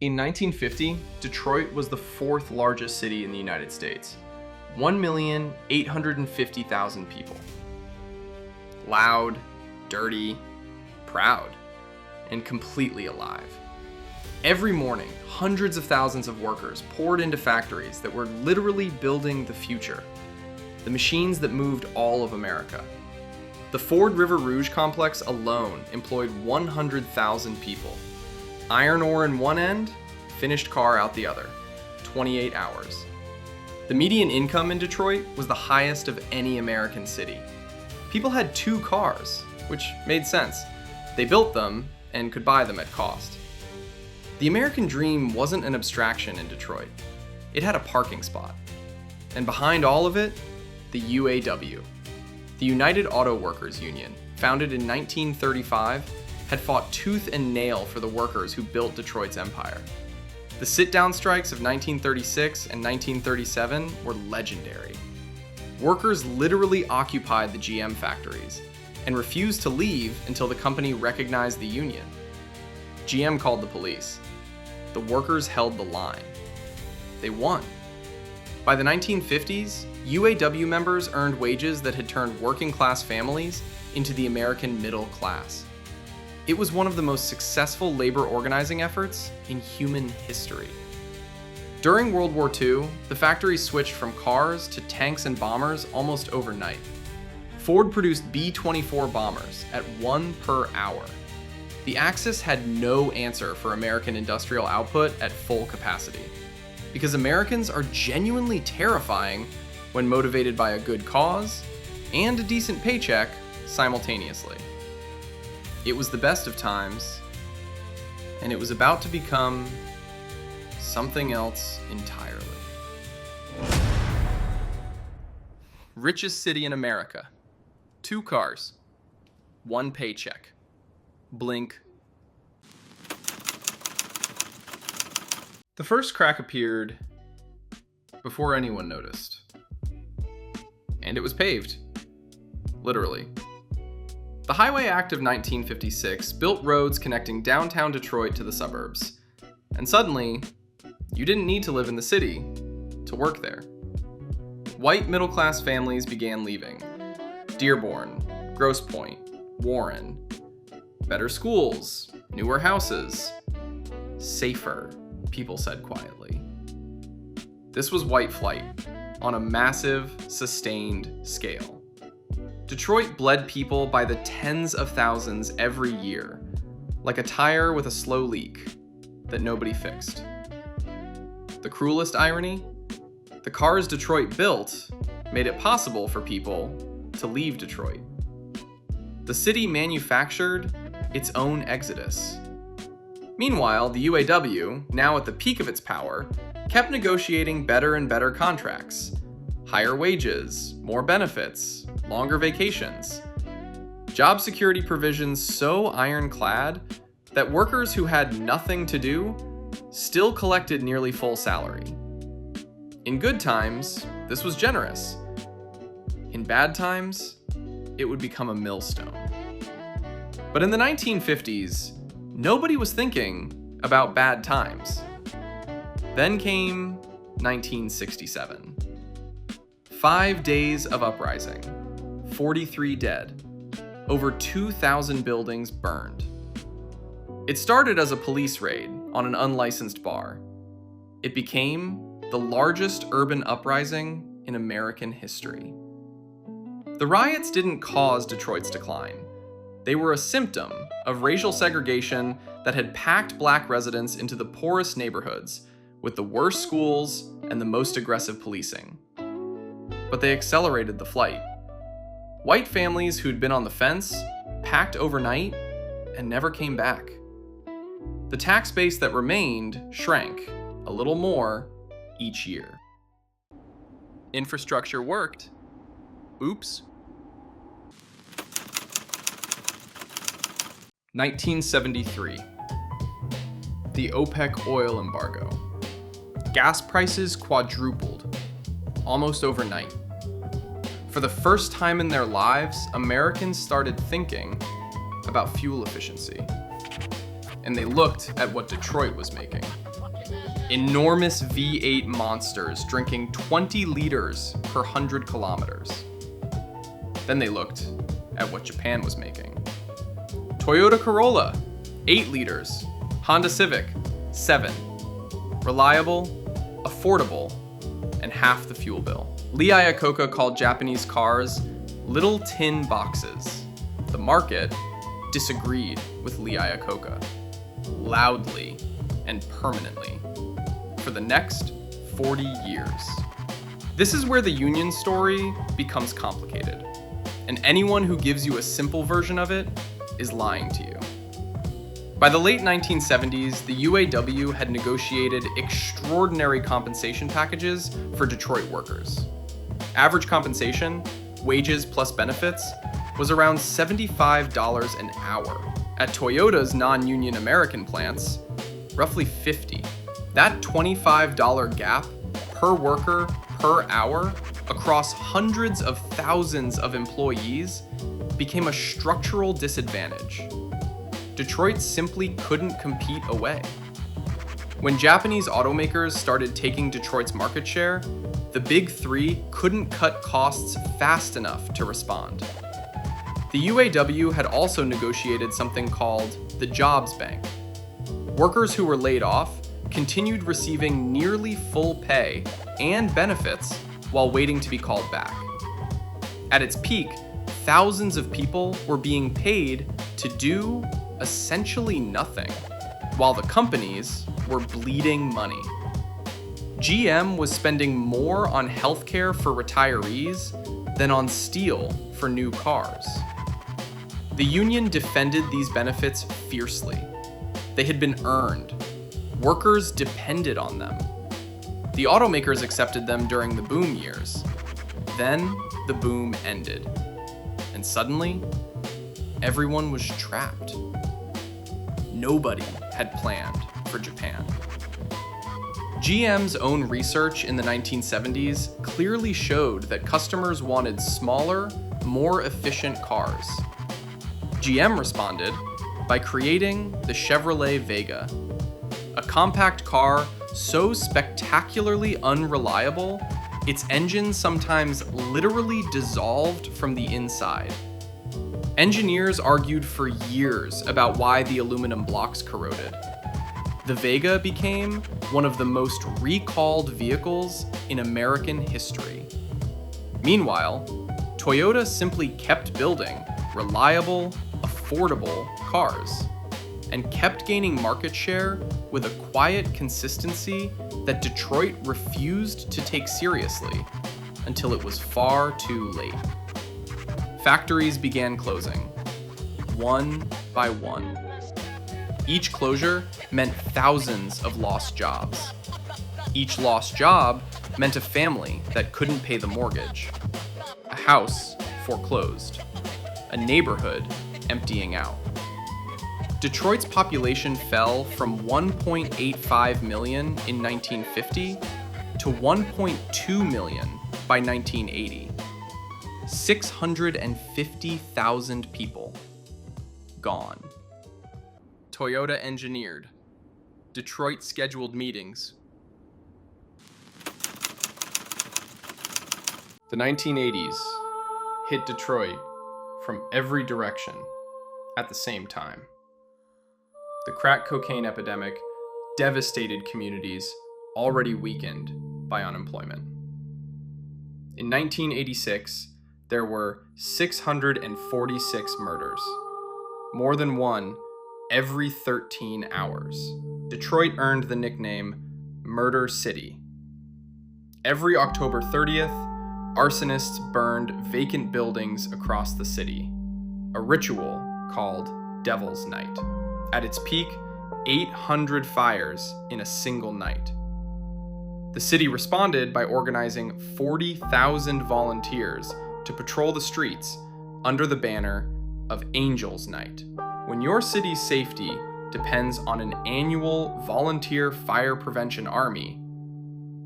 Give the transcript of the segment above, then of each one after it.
In 1950, Detroit was the fourth largest city in the United States. 1,850,000 people. Loud, dirty, proud, and completely alive. Every morning, hundreds of thousands of workers poured into factories that were literally building the future. The machines that moved all of America. The Ford River Rouge complex alone employed 100,000 people. Iron ore in one end, finished car out the other. 28 hours. The median income in Detroit was the highest of any American city. People had 2 cars, which made sense. They built them and could buy them at cost. The American dream wasn't an abstraction in Detroit. It had a parking spot. And behind all of it, the UAW. The United Auto Workers Union, founded in 1935, had fought tooth and nail for the workers who built Detroit's empire. The sit-down strikes of 1936 and 1937 were legendary. Workers literally occupied the GM factories and refused to leave until the company recognized the union. GM called the police. The workers held the line. They won. By the 1950s, UAW members earned wages that had turned working-class families into the American middle class. It was one of the most successful labor organizing efforts in human history. During World War II, the factory switched from cars to tanks and bombers almost overnight. Ford produced B-24 bombers at 1 per hour. The Axis had no answer for American industrial output at full capacity, because Americans are genuinely terrifying when motivated by a good cause and a decent paycheck simultaneously. It was the best of times, and it was about to become something else entirely. Richest city in America. 2 cars. 1 paycheck. Blink. The first crack appeared before anyone noticed. And it was paved. Literally. The Highway Act of 1956 built roads connecting downtown Detroit to the suburbs. And suddenly, you didn't need to live in the city to work there. White middle-class families began leaving. Dearborn, Grosse Pointe, Warren. Better schools, newer houses. Safer, people said quietly. This was white flight on a massive, sustained scale. Detroit bled people by the tens of thousands every year, like a tire with a slow leak that nobody fixed. The cruelest irony? The cars Detroit built made it possible for people to leave Detroit. The city manufactured its own exodus. Meanwhile, the UAW, now at the peak of its power, kept negotiating better and better contracts. Higher wages, more benefits, longer vacations. Job security provisions so ironclad that workers who had nothing to do still collected nearly full salary. In good times, this was generous. In bad times, it would become a millstone. But in the 1950s, nobody was thinking about bad times. Then came 1967. 5 days of uprising, 43 dead, over 2,000 buildings burned. It started as a police raid on an unlicensed bar. It became the largest urban uprising in American history. The riots didn't cause Detroit's decline. They were a symptom of racial segregation that had packed black residents into the poorest neighborhoods with the worst schools and the most aggressive policing. But they accelerated the flight. White families who'd been on the fence packed overnight and never came back. The tax base that remained shrank a little more each year. Infrastructure worked. Oops. 1973. The OPEC oil embargo. Gas prices quadrupled, almost overnight. For the first time in their lives, Americans started thinking about fuel efficiency. And they looked at what Detroit was making. Enormous V8 monsters drinking 20 liters per 100 kilometers. Then they looked at what Japan was making. Toyota Corolla, 8 liters. Honda Civic, 7. Reliable, affordable, and half the fuel bill. Lee Iacocca called Japanese cars little tin boxes. The market disagreed with Lee Iacocca, loudly and permanently, for the next 40 years. This is where the union story becomes complicated, and anyone who gives you a simple version of it is lying to you. By the late 1970s, the UAW had negotiated extraordinary compensation packages for Detroit workers. Average compensation, wages plus benefits, was around $75 an hour. At Toyota's non-union American plants, roughly $50. That $25 gap per worker per hour across hundreds of thousands of employees became a structural disadvantage. Detroit simply couldn't compete away. When Japanese automakers started taking Detroit's market share, the Big Three couldn't cut costs fast enough to respond. The UAW had also negotiated something called the Jobs Bank. Workers who were laid off continued receiving nearly full pay and benefits while waiting to be called back. At its peak, thousands of people were being paid to do essentially nothing, while the companies were bleeding money. GM was spending more on healthcare for retirees than on steel for new cars. The union defended these benefits fiercely. They had been earned. Workers depended on them. The automakers accepted them during the boom years. Then the boom ended. And suddenly, everyone was trapped. Nobody had planned for Japan. GM's own research in the 1970s clearly showed that customers wanted smaller, more efficient cars. GM responded by creating the Chevrolet Vega, a compact car so spectacularly unreliable, its engine sometimes literally dissolved from the inside. Engineers argued for years about why the aluminum blocks corroded. The Vega became one of the most recalled vehicles in American history. Meanwhile, Toyota simply kept building reliable, affordable cars and kept gaining market share with a quiet consistency that Detroit refused to take seriously until it was far too late. Factories began closing, one by one. Each closure meant thousands of lost jobs. Each lost job meant a family that couldn't pay the mortgage, a house foreclosed, a neighborhood emptying out. Detroit's population fell from 1.85 million in 1950 to 1.2 million by 1980. 650,000 people gone. Toyota engineered. Detroit scheduled meetings. The 1980s hit Detroit from every direction at the same time. The crack cocaine epidemic devastated communities already weakened by unemployment. In 1986, there were 646 murders, more than one every 13 hours. Detroit earned the nickname Murder City. Every October 30th, arsonists burned vacant buildings across the city, a ritual called Devil's Night. At its peak, 800 fires in a single night. The city responded by organizing 40,000 volunteers to patrol the streets under the banner of Angels Night. When your city's safety depends on an annual volunteer fire prevention army,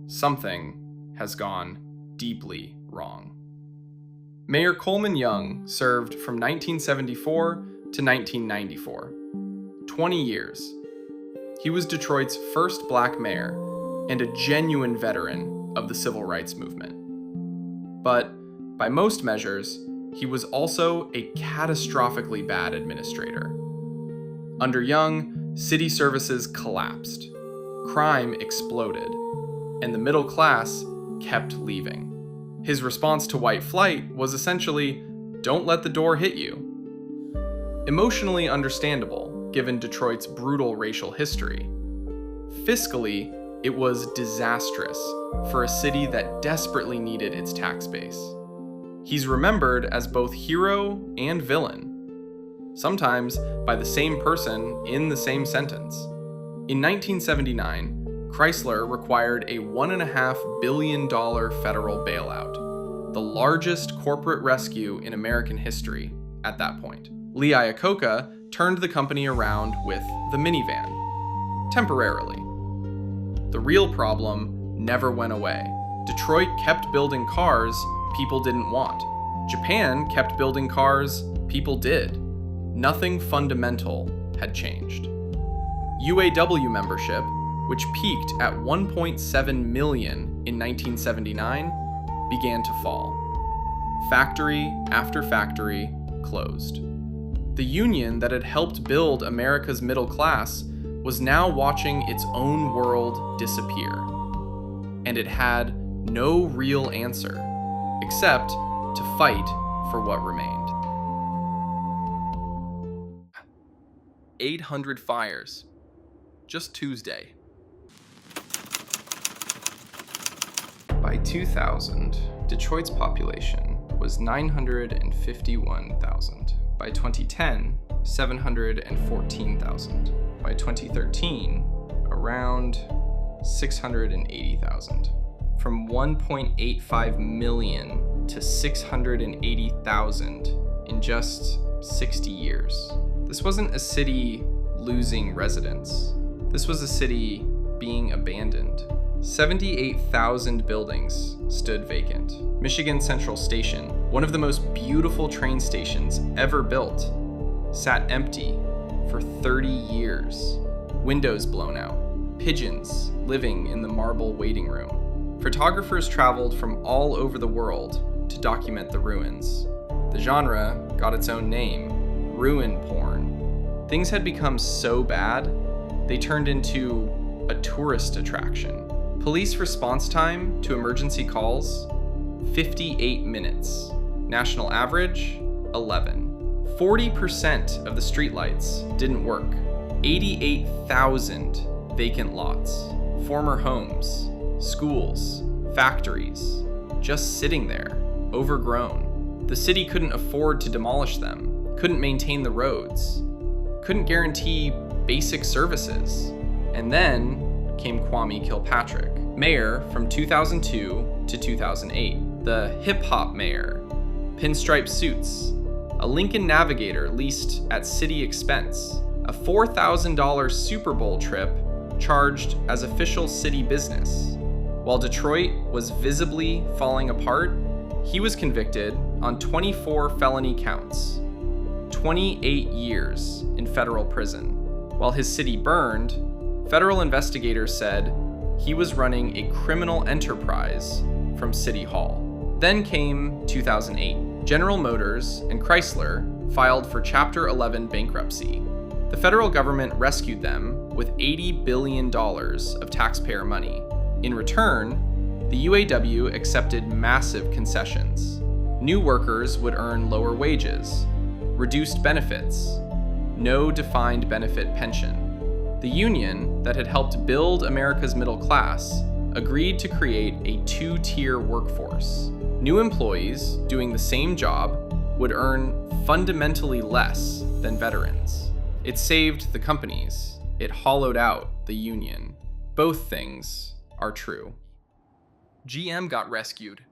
something has gone deeply wrong. Mayor Coleman Young served from 1974 to 1994. 20 years. He was Detroit's first black mayor and a genuine veteran of the civil rights movement. But by most measures, he was also a catastrophically bad administrator. Under Young, city services collapsed, crime exploded, and the middle class kept leaving. His response to white flight was essentially, "Don't let the door hit you." Emotionally understandable, given Detroit's brutal racial history. Fiscally, it was disastrous for a city that desperately needed its tax base. He's remembered as both hero and villain, sometimes by the same person in the same sentence. In 1979, Chrysler required a $1.5 billion federal bailout, the largest corporate rescue in American history at that point. Lee Iacocca turned the company around with the minivan, temporarily. The real problem never went away. Detroit kept building cars people didn't want. Japan kept building cars people did. Nothing fundamental had changed. UAW membership, which peaked at 1.7 million in 1979, began to fall. Factory after factory closed. The union that had helped build America's middle class was now watching its own world disappear. And it had no real answer, except to fight for what remained. 800 fires. Just Tuesday. By 2000, Detroit's population was 951,000. By 2010, 714,000. By 2013, around 680,000. From 1.85 million to 680,000 in just 60 years. This wasn't a city losing residents. This was a city being abandoned. 78,000 buildings stood vacant. Michigan Central Station, one of the most beautiful train stations ever built, sat empty for 30 years. Windows blown out, pigeons living in the marble waiting room. Photographers traveled from all over the world to document the ruins. The genre got its own name, ruin porn. Things had become so bad, they turned into a tourist attraction. Police response time to emergency calls, 58 minutes. National average, 11. 40% of the streetlights didn't work. 88,000 vacant lots. Former homes, schools, factories, just sitting there, overgrown. The city couldn't afford to demolish them, couldn't maintain the roads, couldn't guarantee basic services. And then came Kwame Kilpatrick, mayor from 2002 to 2008, the hip-hop mayor, pinstripe suits, a Lincoln Navigator leased at city expense, a $4,000 Super Bowl trip charged as official city business. While Detroit was visibly falling apart, he was convicted on 24 felony counts, 28 years in federal prison. While his city burned, federal investigators said he was running a criminal enterprise from City Hall. Then came 2008. General Motors and Chrysler filed for Chapter 11 bankruptcy. The federal government rescued them with $80 billion of taxpayer money. In return, the UAW accepted massive concessions. New workers would earn lower wages, reduced benefits, no defined benefit pension. The union that had helped build America's middle class agreed to create a two-tier workforce. New employees doing the same job would earn fundamentally less than veterans. It saved the companies. It hollowed out the union. Both things are true. GM got rescued.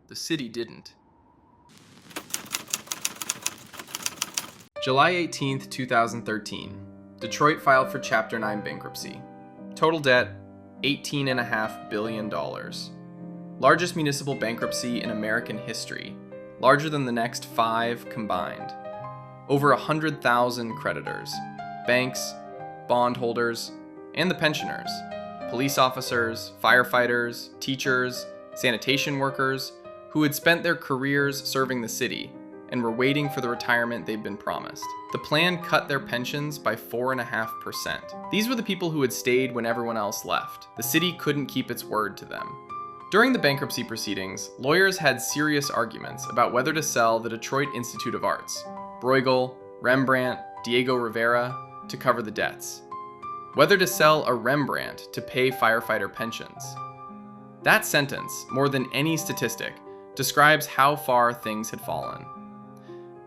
The city didn't. July 18th, 2013. Detroit filed for Chapter 9 bankruptcy. Total debt, $18.5 billion. Largest municipal bankruptcy in American history, larger than the next 5 combined. Over 100,000 creditors, banks, bondholders, and the pensioners, police officers, firefighters, teachers, sanitation workers, who had spent their careers serving the city and were waiting for the retirement they'd been promised. The plan cut their pensions by 4.5%. These were the people who had stayed when everyone else left. The city couldn't keep its word to them. During the bankruptcy proceedings, lawyers had serious arguments about whether to sell the Detroit Institute of Arts, Bruegel, Rembrandt, Diego Rivera, to cover the debts. Whether to sell a Rembrandt to pay firefighter pensions. That sentence, more than any statistic, describes how far things had fallen.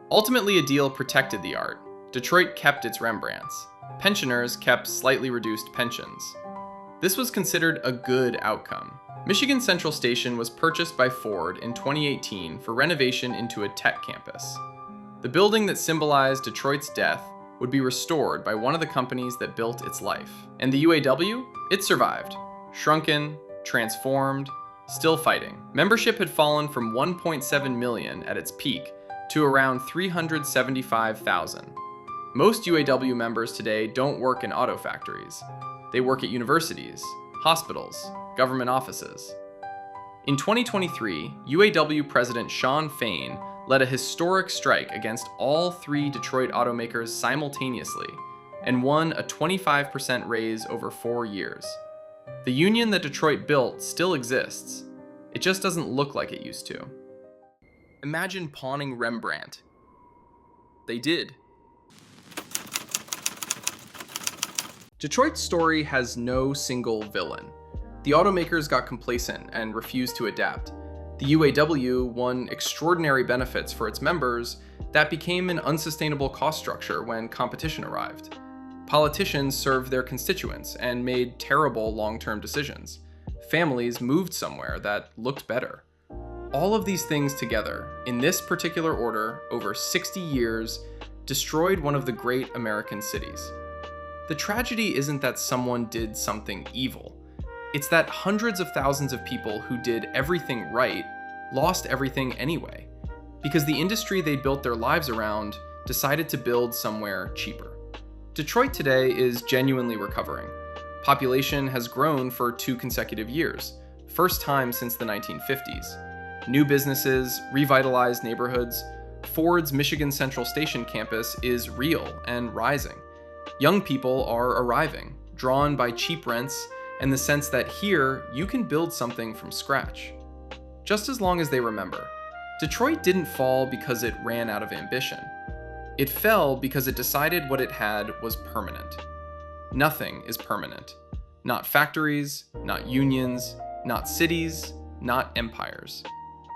Ultimately, a deal protected the art. Detroit kept its Rembrandts. Pensioners kept slightly reduced pensions. This was considered a good outcome. Michigan Central Station was purchased by Ford in 2018 for renovation into a tech campus. The building that symbolized Detroit's death would be restored by one of the companies that built its life. And the UAW? It survived. Shrunken, transformed, still fighting. Membership had fallen from 1.7 million at its peak to around 375,000. Most UAW members today don't work in auto factories. They work at universities, hospitals, government offices. In 2023, UAW President Shawn Fain led a historic strike against all three Detroit automakers simultaneously and won a 25% raise over 4 years. The union that Detroit built still exists. It just doesn't look like it used to. Imagine pawning Rembrandt. They did. Detroit's story has no single villain. The automakers got complacent and refused to adapt. The UAW won extraordinary benefits for its members that became an unsustainable cost structure when competition arrived. Politicians served their constituents and made terrible long-term decisions. Families moved somewhere that looked better. All of these things together, in this particular order, over 60 years, destroyed one of the great American cities. The tragedy isn't that someone did something evil. It's that hundreds of thousands of people who did everything right lost everything anyway, because the industry they built their lives around decided to build somewhere cheaper. Detroit today is genuinely recovering. Population has grown for 2 consecutive years, first time since the 1950s. New businesses, revitalized neighborhoods. Ford's Michigan Central Station campus is real and rising. Young people are arriving, drawn by cheap rents and the sense that here you can build something from scratch. Just as long as they remember, Detroit didn't fall because it ran out of ambition. It fell because it decided what it had was permanent. Nothing is permanent. Not factories, not unions, not cities, not empires.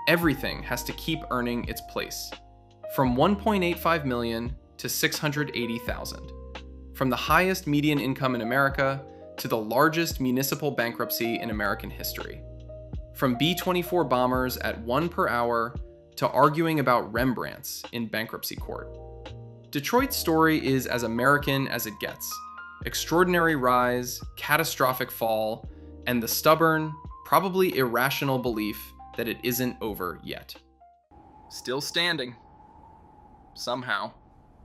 Everything has to keep earning its place. From 1.85 million to 680,000. From the highest median income in America to the largest municipal bankruptcy in American history. From B-24 bombers at 1 per hour to arguing about Rembrandts in bankruptcy court. Detroit's story is as American as it gets. Extraordinary rise, catastrophic fall, and the stubborn, probably irrational belief that it isn't over yet. Still standing. Somehow.